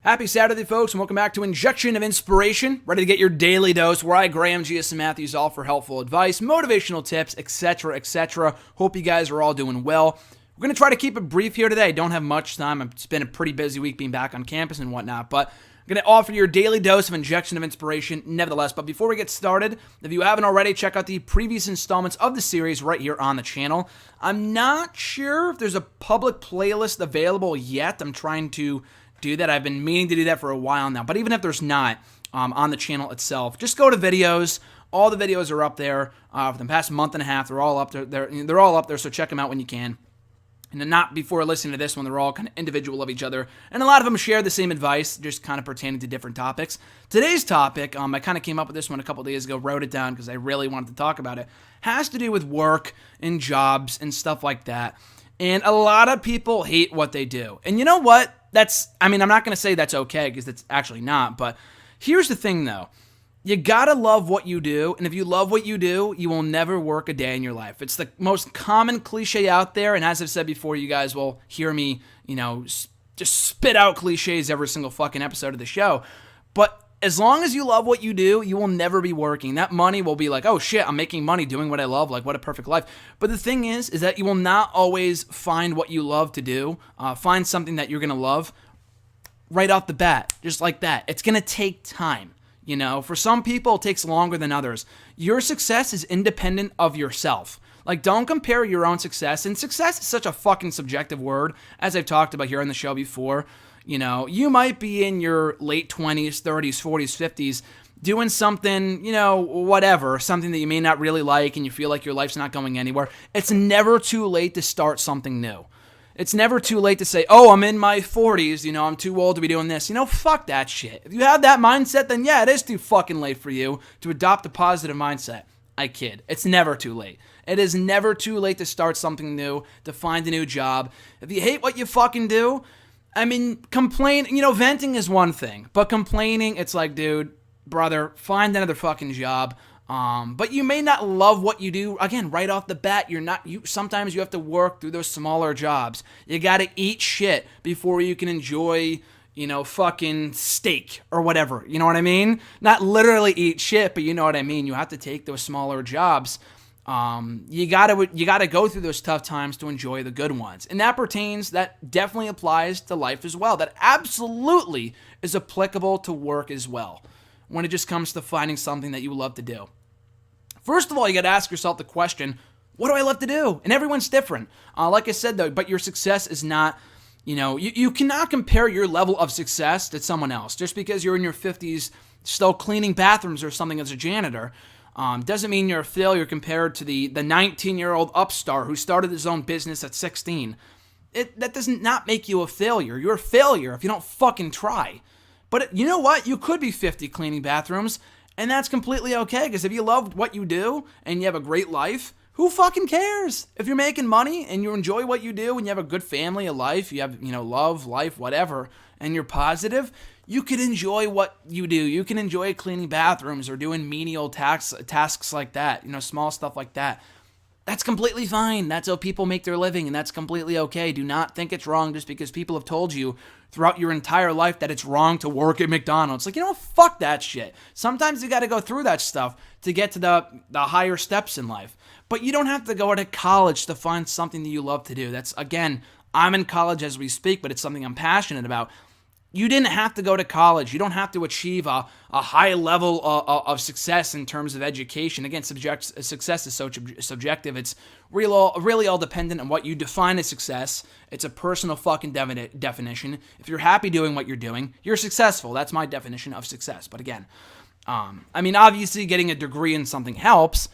Happy Saturday, folks, and welcome back to Injection of Inspiration. Ready to get your daily dose where I, Graham, G.S. and Matthews, offer helpful advice, motivational tips, etc., etc. Hope you guys are all doing well. We're going to try to keep it brief here today. Don't have much time. It's been a pretty busy week being back on campus and whatnot, but I'm going to offer your daily dose of Injection of Inspiration nevertheless. But before we get started, if you haven't already, check out the previous installments of the series right here on the channel. I'm not sure if there's a public playlist available yet. I'm trying to do that. I've been meaning to do that for a while now. But even if there's not on the channel itself, just go to videos. All the videos are up there for the past month and a half. They're all up there. They're all up there, so check them out when you can. And not before listening to this one. They're all kind of individual of each other. And a lot of them share the same advice, just kind of pertaining to different topics. Today's topic, I kind of came up with this one a couple days ago, wrote it down because I really wanted to talk about it, has to do with work and jobs and stuff like that. And a lot of people hate what they do. And you know what? I'm not going to say that's okay because it's actually not. But here's the thing, though. You got to love what you do. And if you love what you do, you will never work a day in your life. It's the most common cliche out there. And as I've said before, you guys will hear me, just spit out cliches every single fucking episode of the show. But as long as you love what you do, you will never be working. That money will be like, oh shit, I'm making money doing what I love. Like, what a perfect life. But the thing is that you will not always find what you love to do. Find something that you're going to love right off the bat, just like that. It's going to take time. For some people, it takes longer than others. Your success is independent of yourself. Like, don't compare your own success. And success is such a fucking subjective word, as I've talked about here on the show before. You might be in your late 20s, 30s, 40s, 50s, doing something, whatever, something that you may not really like and you feel like your life's not going anywhere. It's never too late to start something new. It's never too late to say, oh, I'm in my 40s, I'm too old to be doing this. Fuck that shit. If you have that mindset, then yeah, it is too fucking late for you to adopt a positive mindset. I kid. It's never too late. It is never too late to start something new, to find a new job. If you hate what you fucking do, complain, venting is one thing, but complaining, it's like, dude, brother, find another fucking job. But you may not love what you do. Again, right off the bat, sometimes you have to work through those smaller jobs. You gotta eat shit before you can enjoy, fucking steak or whatever. You know what I mean? Not literally eat shit, but you know what I mean. You have to take those smaller jobs. You gotta go through those tough times to enjoy the good ones. And that definitely applies to life as well. That absolutely is applicable to work as well, when it just comes to finding something that you love to do. First of all, you gotta ask yourself the question, what do I love to do? And everyone's different. Like I said, though, but your success is not, you cannot compare your level of success to someone else. Just because you're in your 50s still cleaning bathrooms or something as a janitor, doesn't mean you're a failure compared to the 19-year-old upstart who started his own business at 16. That does not make you a failure. You're a failure if you don't fucking try. But you know what? You could be 50 cleaning bathrooms, and that's completely okay, because if you love what you do and you have a great life, who fucking cares? If you're making money and you enjoy what you do and you have a good family, a life, you have, love, life, whatever, and you're positive, you can enjoy what you do. You can enjoy cleaning bathrooms or doing menial tasks like that, small stuff like that. That's completely fine. That's how people make their living, and that's completely okay. Do not think it's wrong just because people have told you throughout your entire life that it's wrong to work at McDonald's. Like, fuck that shit. Sometimes you got to go through that stuff to get to the higher steps in life. But you don't have to go to college to find something that you love to do. That's, again, I'm in college as we speak, but it's something I'm passionate about. You didn't have to go to college. You don't have to achieve a high level of success in terms of education. Again, success is so subjective. It's really all dependent on what you define as success. It's a personal fucking definition. If you're happy doing what you're doing, you're successful. That's my definition of success. But again, obviously getting a degree in something helps,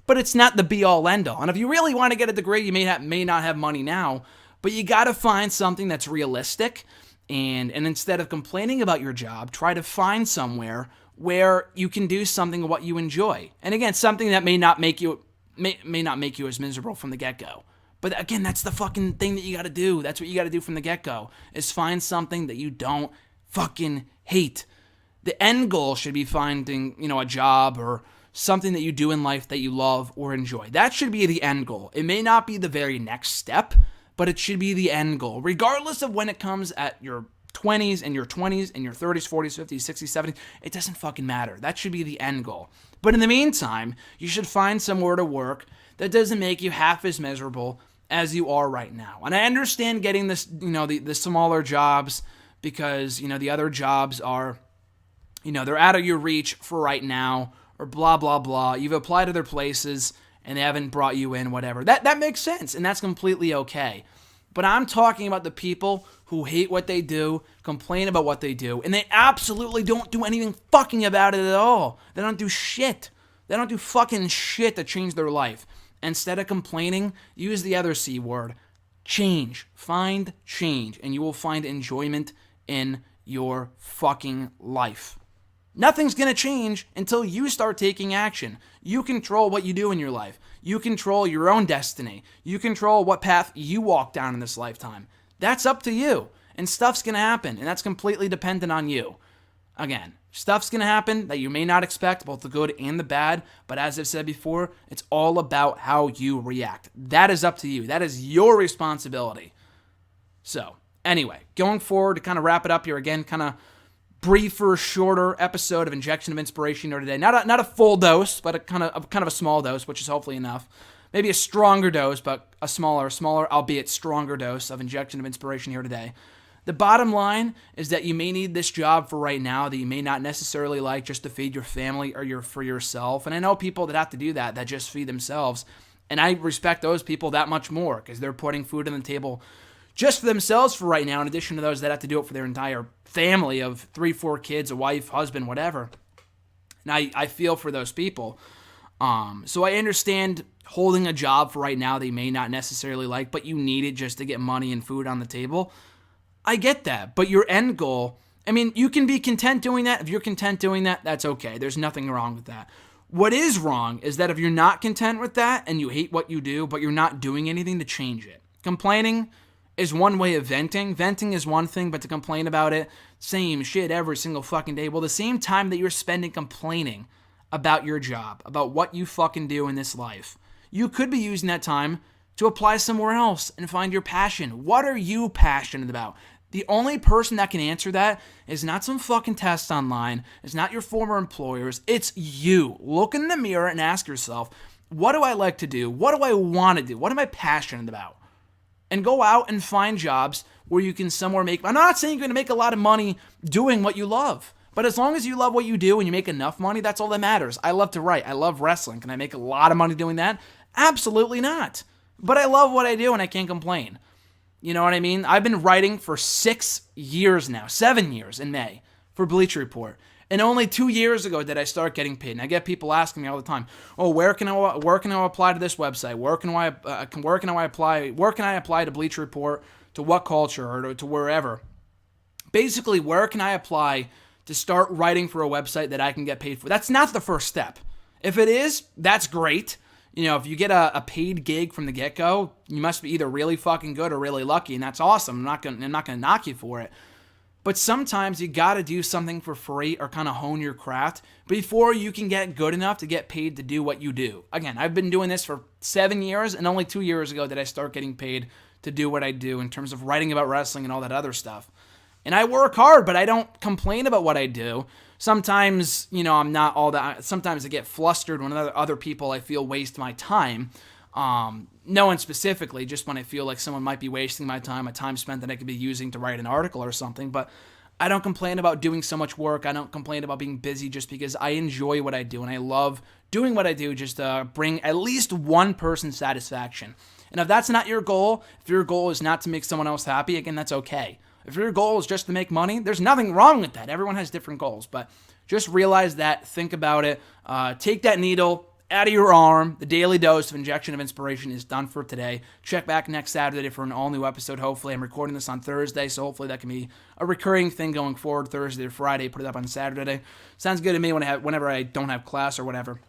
but it's not the be-all, end-all. And if you really want to get a degree, you may not have money now, but you got to find something that's realistic. And instead of complaining about your job, try to find somewhere where you can do something what you enjoy. And again, something that may not make you as miserable from the get-go. But again, that's the fucking thing that you got to do. That's what you got to do from the get-go, is find something that you don't fucking hate. The end goal should be finding, a job or something that you do in life that you love or enjoy. That should be the end goal. It may not be the very next step, but it should be the end goal, regardless of when it comes at your 20s, in your 20s, in your 30s, 40s, 50s, 60s, 70s. It doesn't fucking matter. That should be the end goal. But in the meantime, you should find somewhere to work that doesn't make you half as miserable as you are right now. And I understand getting this, the smaller jobs because, the other jobs are, they're out of your reach for right now, or blah, blah, blah. You've applied to other places and they haven't brought you in, whatever. That makes sense, and that's completely okay. But I'm talking about the people who hate what they do, complain about what they do, and they absolutely don't do anything fucking about it at all. They don't do shit. They don't do fucking shit to change their life. Instead of complaining, use the other C word. Change. Find change, and you will find enjoyment in your fucking life. Nothing's going to change until you start taking action. You control what you do in your life. You control your own destiny. You control what path you walk down in this lifetime. That's up to you. And stuff's going to happen, and that's completely dependent on you. Again, stuff's going to happen that you may not expect, both the good and the bad, but as I've said before, it's all about how you react. That is up to you. That is your responsibility. So, anyway, going forward, to kind of wrap it up here again, kind of briefer, shorter episode of Injection of Inspiration here today. Not a full dose, but a kind of a small dose, which is hopefully enough. Maybe a stronger dose, but a smaller, albeit stronger dose of Injection of Inspiration here today. The bottom line is that you may need this job for right now that you may not necessarily like just to feed your family or for yourself. And I know people that have to do that just feed themselves. And I respect those people that much more because they're putting food on the table just for themselves for right now, in addition to those that have to do it for their entire family of 3, 4 kids, a wife, husband, whatever. And I feel for those people. So I understand holding a job for right now they may not necessarily like, but you need it just to get money and food on the table. I get that, but your end goal, you can be content doing that. If you're content doing that, that's okay. There's nothing wrong with that. What is wrong is that if you're not content with that and you hate what you do, but you're not doing anything to change it. Complaining is one way of venting. Venting is one thing, but to complain about it, same shit every single fucking day. Well, the same time that you're spending complaining about your job, about what you fucking do in this life, you could be using that time to apply somewhere else and find your passion. What are you passionate about? The only person that can answer that is not some fucking test online. It's not your former employers. It's you. Look in the mirror and ask yourself, what do I like to do? What do I want to do? What am I passionate about? And go out and find jobs where you can somewhere make... I'm not saying you're going to make a lot of money doing what you love. But as long as you love what you do and you make enough money, that's all that matters. I love to write. I love wrestling. Can I make a lot of money doing that? Absolutely not. But I love what I do and I can't complain. You know what I mean? I've been writing for 6 years now, 7 years in May for Bleacher Report. And only 2 years ago did I start getting paid. And I get people asking me all the time, "Oh, where can I apply to this website? Where can I apply to Bleacher Report? To what culture or to wherever?" Basically, where can I apply to start writing for a website that I can get paid for? That's not the first step. If it is, that's great. If you get a paid gig from the get-go, you must be either really fucking good or really lucky, and that's awesome. I'm not gonna knock you for it. But sometimes you gotta do something for free or kind of hone your craft before you can get good enough to get paid to do what you do. Again, I've been doing this for 7 years, and only 2 years ago did I start getting paid to do what I do in terms of writing about wrestling and all that other stuff. And I work hard, but I don't complain about what I do. Sometimes, I'm not all that. Sometimes I get flustered when other people I feel waste my time. No one specifically, just when I feel like someone might be wasting my time spent that I could be using to write an article or something. But I don't complain about doing so much work. I don't complain about being busy just because I enjoy what I do. And I love doing what I do just to bring at least one person satisfaction. And if that's not your goal, if your goal is not to make someone else happy, again, that's okay. If your goal is just to make money, there's nothing wrong with that. Everyone has different goals, but just realize that, think about it, take that needle out of your arm. The daily dose of Injection of Inspiration is done for today. Check back next Saturday for an all-new episode, hopefully. I'm recording this on Thursday, so hopefully that can be a recurring thing going forward, Thursday to Friday, put it up on Saturday. Sounds good to me whenever I don't have class or whatever.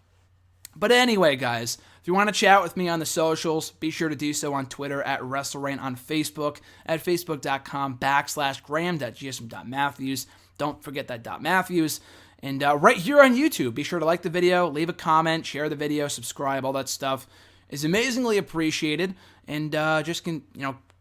But anyway, guys, if you want to chat with me on the socials, be sure to do so on Twitter at WrestleRant, on Facebook at facebook.com/Graham.gsm.Matthews. Don't forget that .Matthews. And right here on YouTube, be sure to like the video, leave a comment, share the video, subscribe, all that stuff is amazingly appreciated. And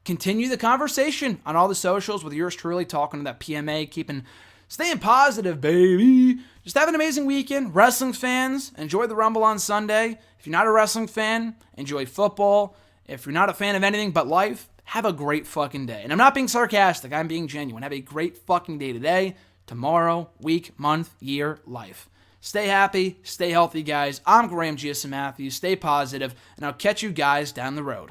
continue the conversation on all the socials with yours truly talking to that PMA, staying positive, baby. Just have an amazing weekend. Wrestling fans, enjoy the Rumble on Sunday. If you're not a wrestling fan, enjoy football. If you're not a fan of anything but life, have a great fucking day. And I'm not being sarcastic, I'm being genuine. Have a great fucking day today, tomorrow, week, month, year, life. Stay happy, stay healthy, guys. I'm Graham Giason Matthews. Stay positive, and I'll catch you guys down the road.